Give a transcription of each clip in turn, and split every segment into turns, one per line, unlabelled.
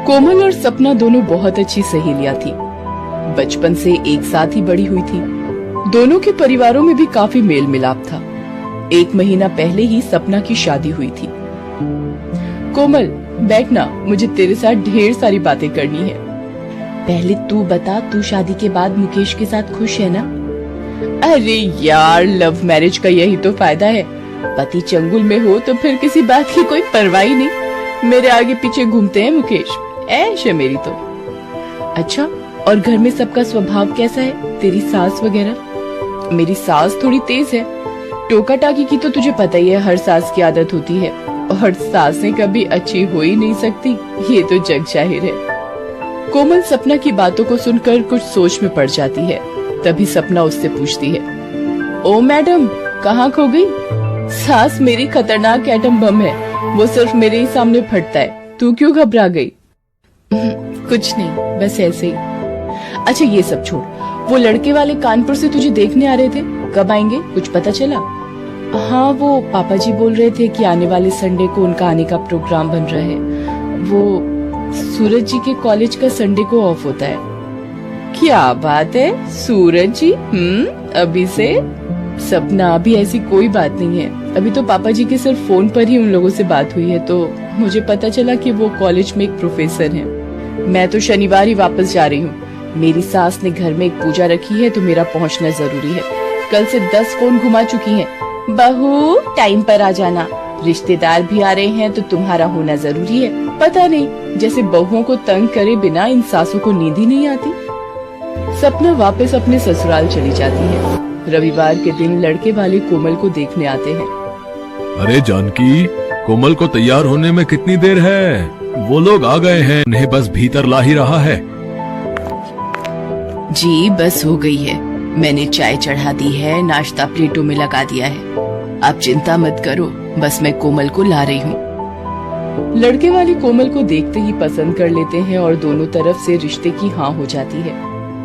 कोमल और सपना दोनों बहुत अच्छी सहेलियां थी। बचपन से एक साथ ही बड़ी हुई थी। दोनों के परिवारों में भी काफी मेल मिलाप था। 1 महीना पहले ही सपना की शादी हुई थी। कोमल बैठना, मुझे तेरे साथ ढेर सारी बातें करनी है।
पहले तू बता, तू शादी के बाद मुकेश के साथ खुश है ना?
अरे यार, लव मैरिज का यही तो फायदा है। पति चंगुल में हो तो फिर किसी बात की कोई परवाह ही नहीं। मेरे आगे पीछे घूमते हैं मुकेश, ऐश है मेरी तो।
अच्छा, और घर में सबका स्वभाव कैसा है, तेरी सास वगैरह?
मेरी सास थोड़ी तेज है। टोका टाकी की तो तुझे पता ही है, हर सास की आदत होती है। और सासें कभी अच्छी हो ही नहीं सकती, ये तो जग जाहिर है। कोमल सपना की बातों को सुनकर कुछ सोच में पड़ जाती है। तभी सपना उससे पूछती है, ओ मैडम, कहाँ खो गई? सास मेरी खतरनाक एटम बम है, वो सिर्फ मेरे ही सामने फटता है। तू क्यों घबरा गई?
कुछ नहीं, बस ऐसे ही।
अच्छा ये सब छोड़, वो लड़के वाले कानपुर से तुझे देखने आ रहे थे, कब आएंगे, कुछ पता चला?
हाँ, वो पापा जी बोल रहे थे कि आने वाले संडे को उनका आने का प्रोग्राम बन रहा है। वो सूरज जी के कॉलेज का संडे को ऑफ होता है।
क्या बात है, सूरज जी? अभी से? सपना, अभी ऐसी कोई बात नहीं है। अभी तो पापा जी के सिर्फ फोन पर ही उन लोगों से बात हुई है, तो मुझे पता चला कि वो कॉलेज में एक प्रोफेसर हैं। मैं तो शनिवार ही वापस जा रही हूँ। मेरी सास ने घर में एक पूजा रखी है, तो मेरा पहुँचना जरूरी है। कल से 10 फोन घुमा चुकी हैं। बहू टाइम पर आ जाना, रिश्तेदार भी आ रहे हैं तो तुम्हारा होना जरूरी है। पता नहीं, जैसे बहुओं को तंग करे बिना इन सासों को नींद ही नहीं आती। सपना वापस अपने ससुराल चली जाती है। रविवार के दिन लड़के वाले कोमल को देखने आते हैं।
अरे जानकी, कोमल को तैयार होने में कितनी देर है? वो लोग आ गए हैं, उन्हें बस भीतर ला ही रहा है।
जी बस हो गई है, मैंने चाय चढ़ा दी है, नाश्ता प्लेटों में लगा दिया है। आप चिंता मत करो, बस मैं कोमल को ला रही हूँ।
लड़के वाले कोमल को देखते ही पसंद कर लेते हैं और दोनों तरफ से रिश्ते की हाँ हो जाती है।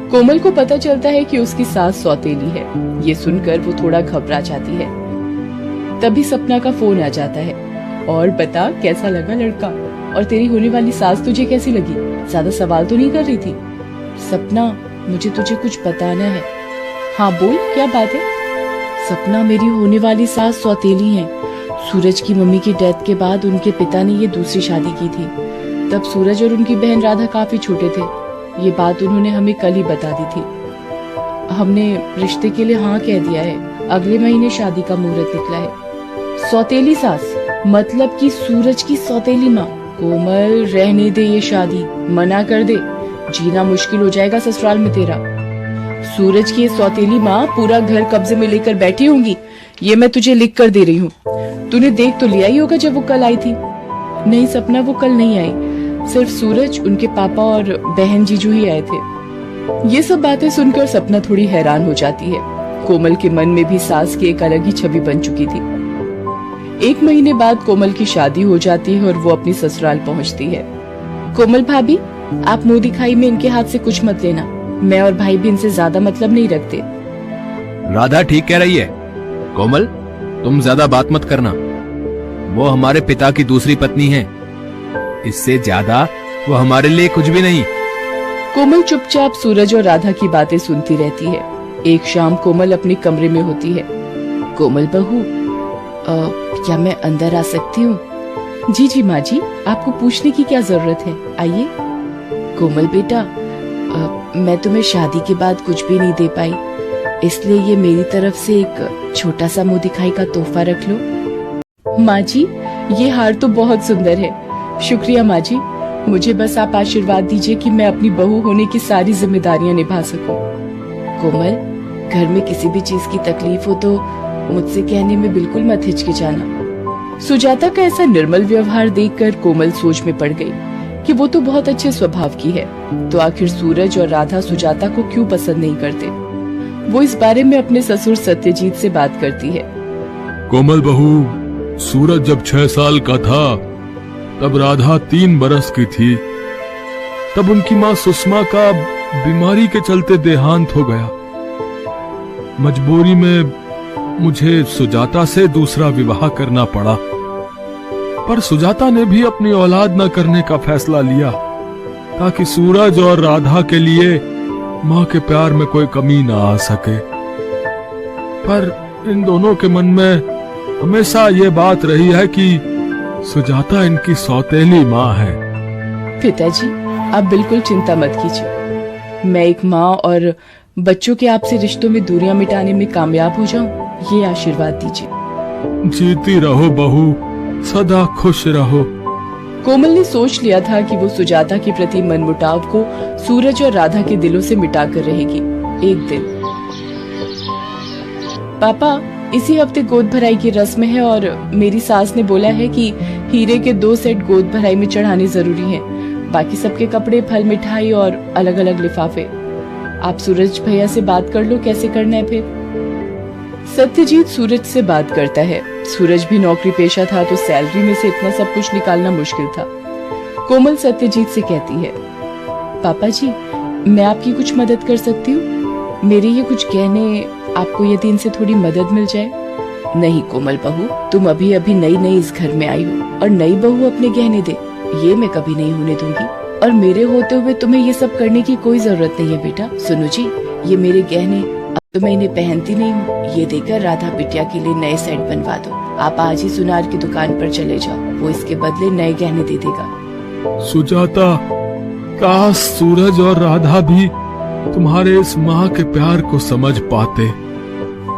कोमल को पता चलता है कि उसकी सास सौतेली है। ये सुनकर वो थोड़ा घबरा जाती है। तभी सपना का फोन आ जाता है। और बता, कैसा लगा लड़का? और तेरी होने वाली सास तुझे कैसी लगी? ज्यादा सवाल तो नहीं कर रही थी?
सपना, मुझे तुझे कुछ बताना है।
हाँ बोल, क्या बात है?
सपना, मेरी होने वाली सास सौतेली हैं। सूरज की मम्मी की डेथ के बाद उनके पिता ने ये दूसरी शादी की थी। तब सूरज और उनकी बहन राधा काफी छोटे थे। ये बात उन्होंने हमें कल ही बता दी थी। हमने रिश्ते के लिए हाँ कह दिया है। अगले महीने शादी का मुहूर्त निकला है।
सौतेली सास मतलब कि सूरज की सौतेली माँ? कोमल, रहने दे ये शादी, मना कर दे। जीना मुश्किल हो जाएगा ससुराल में तेरा। सूरज की ये सौतेली माँ पूरा घर कब्जे में लेकर बैठी होंगी, ये मैं तुझे लिख कर दे रही हूँ। तूने देख तो लिया ही होगा जब वो कल आई थी।
नहीं सपना, वो कल नहीं आई, सिर्फ सूरज, उनके पापा और बहन जीजू ही आए थे।
ये सब बातें सुनकर सपना थोड़ी हैरान हो जाती है। कोमल के मन में भी सास की एक अलग ही छवि बन चुकी थी। 1 महीने बाद कोमल की शादी हो जाती है और वो अपनी ससुराल पहुँचती है।
कोमल भाभी, आप मुंह दिखाई में इनके हाथ से कुछ मत लेना। मैं और भाई भी इनसे ज्यादा मतलब नहीं रखते।
राधा ठीक कह रही है। कोमल, तुम ज्यादा बात मत करना। वो हमारे पिता की दूसरी पत्नी है, इससे ज्यादा वो हमारे लिए कुछ भी नहीं।
कोमल चुपचाप सूरज और राधा की बातें सुनती रहती है। एक शाम कोमल अपने कमरे में होती है।
कोमल बहू, क्या मैं अंदर आ सकती हूँ?
जी जी माँ जी, आपको पूछने की क्या जरूरत है, आइए।
कोमल बेटा, मैं तुम्हें शादी के बाद कुछ भी नहीं दे पाई, इसलिए ये मेरी तरफ से एक छोटा सा मुंह दिखाई का तोहफा रख लो।
माँ जी, ये हार तो बहुत सुंदर है। शुक्रिया माँ जी। मुझे बस आप आशीर्वाद दीजिए कि मैं अपनी बहू होने की सारी जिम्मेदारियाँ निभा सकूं।
कोमल, घर में किसी भी चीज की तकलीफ हो तो मुझसे कहने में बिल्कुल मत हिचकिचाना।
सुजाता का ऐसा निर्मल व्यवहार देखकर कोमल सोच में पड़ गई कि वो तो बहुत अच्छे स्वभाव की है, तो आखिर सूरज और राधा सुजाता को क्यों पसंद नहीं करते। वो इस बारे में अपने ससुर सत्यजीत से बात करती है।
कोमल बहू, सूरज जब 6 साल का था तब राधा 3 बरस की थी। तब उनकी माँ सुषमा का बीमारी के चलते देहांत हो गया। मजबूरी में मुझे सुजाता से दूसरा विवाह करना पड़ा, पर सुजाता ने भी अपनी औलाद न करने का फैसला लिया। ताकि सूरज और राधा के लिए माँ के प्यार में कोई कमी ना आ सके। पर इन दोनों के मन में हमेशा ये बात रही है कि सुजाता इनकी सौतेली माँ है।
पिताजी, आप बिल्कुल चिंता मत कीजिए। मैं एक माँ और बच्चों के आपसे रिश्तों में दूरियां मिटाने में कामयाब हो जाऊं, ये आशीर्वाद दीजिए।
जीती रहो बहू, सदा खुश रहो।
कोमल ने सोच लिया था कि वो सुजाता के प्रति मनमुटाव को सूरज और राधा के दिलों से मिटाकर रहेगी। एक दिन, पापा, इसी हफ्ते गोद भराई की रस्म है और मेरी सास ने बोला है कि हीरे के 2 सेट गोद भराई में चढ़ाने जरूरी हैं। बाकी सबके कपड़े, फल, मिठाई और अलग अलग लिफाफे। आप सूरज भैया से बात कर लो, कैसे करना है फिर। सत्यजीत सूरज से बात करता है। सूरज भी नौकरी पेशा था तो सैलरी में से इतना सब कुछ निकालना मुश्किल था। कोमल सत्यजीत से कहती है, पापा जी, मैं आपकी कुछ मदद कर सकती हूँ? मेरे ये कुछ गहने, आपको यदि इनसे थोड़ी मदद मिल जाए। नहीं कोमल बहू, तुम अभी अभी नई इस घर में आई हो और नई बहू अपने गहने दे, ये मैं कभी नहीं होने दूंगी। और मेरे होते हुए तुम्हें ये सब करने की कोई जरूरत नहीं है बेटा। सुनो जी, ये मेरे गहने, अब तो मैं इन्हें पहनती नहीं हूँ, ये देकर राधा बिटिया के लिए नए सेट बनवा दो। आप आज ही सुनार की दुकान पर चले जाओ, वो इसके बदले नए गहने दे देगा।
सुजाता, काश सूरज और राधा भी तुम्हारे इस माँ के प्यार को समझ पाते।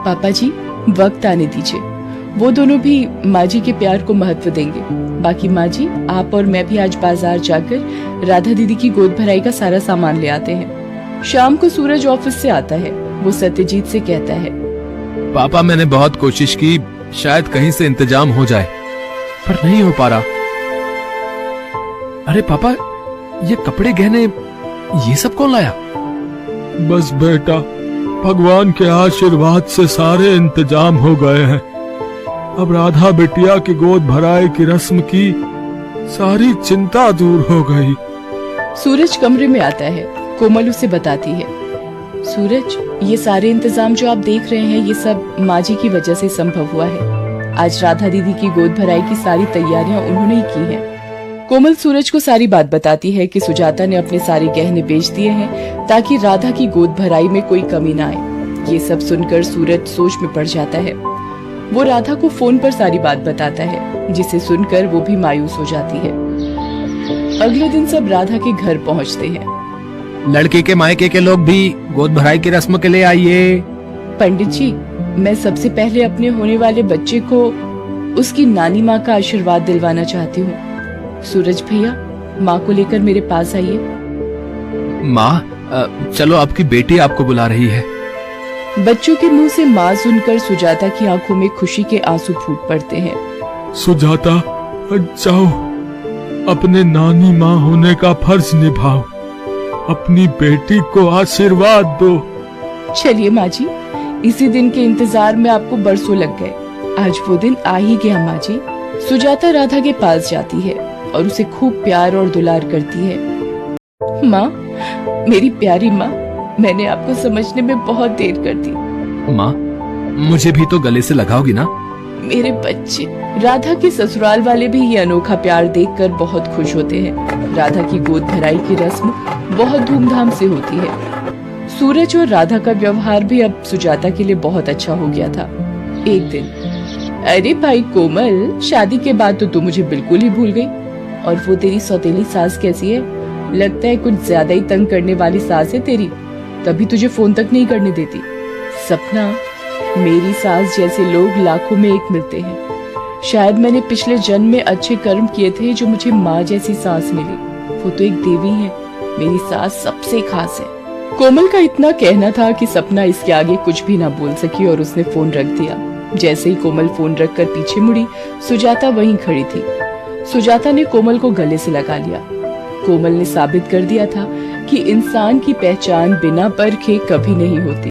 पापा जी, वक्त आने दीजिए, वो दोनों भी माँ जी के प्यार को महत्व देंगे। बाकी माँ जी, आप और मैं भी आज बाजार जाकर राधा दीदी की गोद भराई का सारा सामान ले आते हैं। शाम को सूरज ऑफिस से आता है। वो सत्यजीत से कहता है,
पापा, मैंने बहुत कोशिश की, शायद कहीं से इंतजाम हो जाए, पर नहीं हो पा रहा। अरे पापा, ये कपड़े, गहने, ये सब कौन लाया?
बस बेटा, भगवान के आशीर्वाद से सारे इंतजाम हो गए हैं। अब राधा बिटिया की गोद भराई की रस्म की सारी चिंता दूर हो गई।
सूरज कमरे में आता है। कोमल उसे बताती है, सूरज, ये सारे इंतजाम जो आप देख रहे हैं, ये सब माँ जी की वजह से संभव हुआ है। आज राधा दीदी की गोद भराई की सारी तैयारियां उन्होंने ही की हैं। कोमल सूरज को सारी बात बताती है कि सुजाता ने अपने सारे गहने बेच दिए हैं ताकि राधा की गोद भराई में कोई कमी ना आए। ये सब सुनकर सूरज सोच में पड़ जाता है। वो राधा को फोन पर सारी बात बताता है, जिसे सुनकर वो भी मायूस हो जाती है। अगले दिन सब राधा के घर पहुंचते हैं।
लड़के के मायके के लोग भी गोद भराई की रस्म के लिए आइए।
पंडित जी, मैं सबसे पहले अपने होने वाले बच्चे को उसकी नानी माँ का आशीर्वाद दिलवाना चाहती हूँ। सूरज भैया, माँ को लेकर मेरे पास आइए।
माँ, चलो, आपकी बेटी आपको बुला रही है।
बच्चों के मुंह से माँ सुनकर सुजाता की आंखों में खुशी के आंसू फूट पड़ते हैं।
सुजाता, जाओ, अपने नानी माँ होने का फर्ज निभाओ, अपनी बेटी को आशीर्वाद दो।
चलिए माँ जी, इसी दिन के इंतजार में आपको बरसों लग गए, आज वो दिन आ ही गया। माँ जी, सुजाता राधा के पास जाती है और उसे खूब प्यार और दुलार करती है। माँ, मेरी प्यारी माँ, मैंने आपको समझने में बहुत देर कर दी।
माँ, मुझे भी तो गले से लगाओगी ना?
मेरे बच्चे। राधा के ससुराल वाले भी ये अनोखा प्यार देखकर बहुत खुश होते हैं। राधा की गोद भराई की रस्म बहुत धूमधाम से होती है। सूरज और राधा का व्यवहार भी अब सुजाता के लिए बहुत अच्छा हो गया था। एक दिन, अरे भाई कोमल, शादी के बाद तो तू मुझे बिल्कुल ही भूल गई। और वो तेरी सौतेली सास कैसी है? लगता है कुछ ज्यादा ही तंग करने वाली सास है तेरी, तभी तुझे फोन तक नहीं करने देती। सपना, मेरी सास जैसे लोग लाखों में एक मिलते हैं। शायद मैंने पिछले जन्म में अच्छे कर्म किए थे जो मुझे माँ जैसी सास मिली। वो तो एक देवी है, मेरी सास सबसे खास है। कोमल का इतना कहना था कि सपना इसके आगे कुछ भी ना बोल सकी और उसने फोन रख दिया। जैसे ही कोमल फोन रखकर पीछे मुड़ी, सुजाता वहीं खड़ी थी। सुजाता ने कोमल को गले से लगा लिया। कोमल ने साबित कर दिया था कि इंसान की पहचान बिना परखे कभी नहीं होती।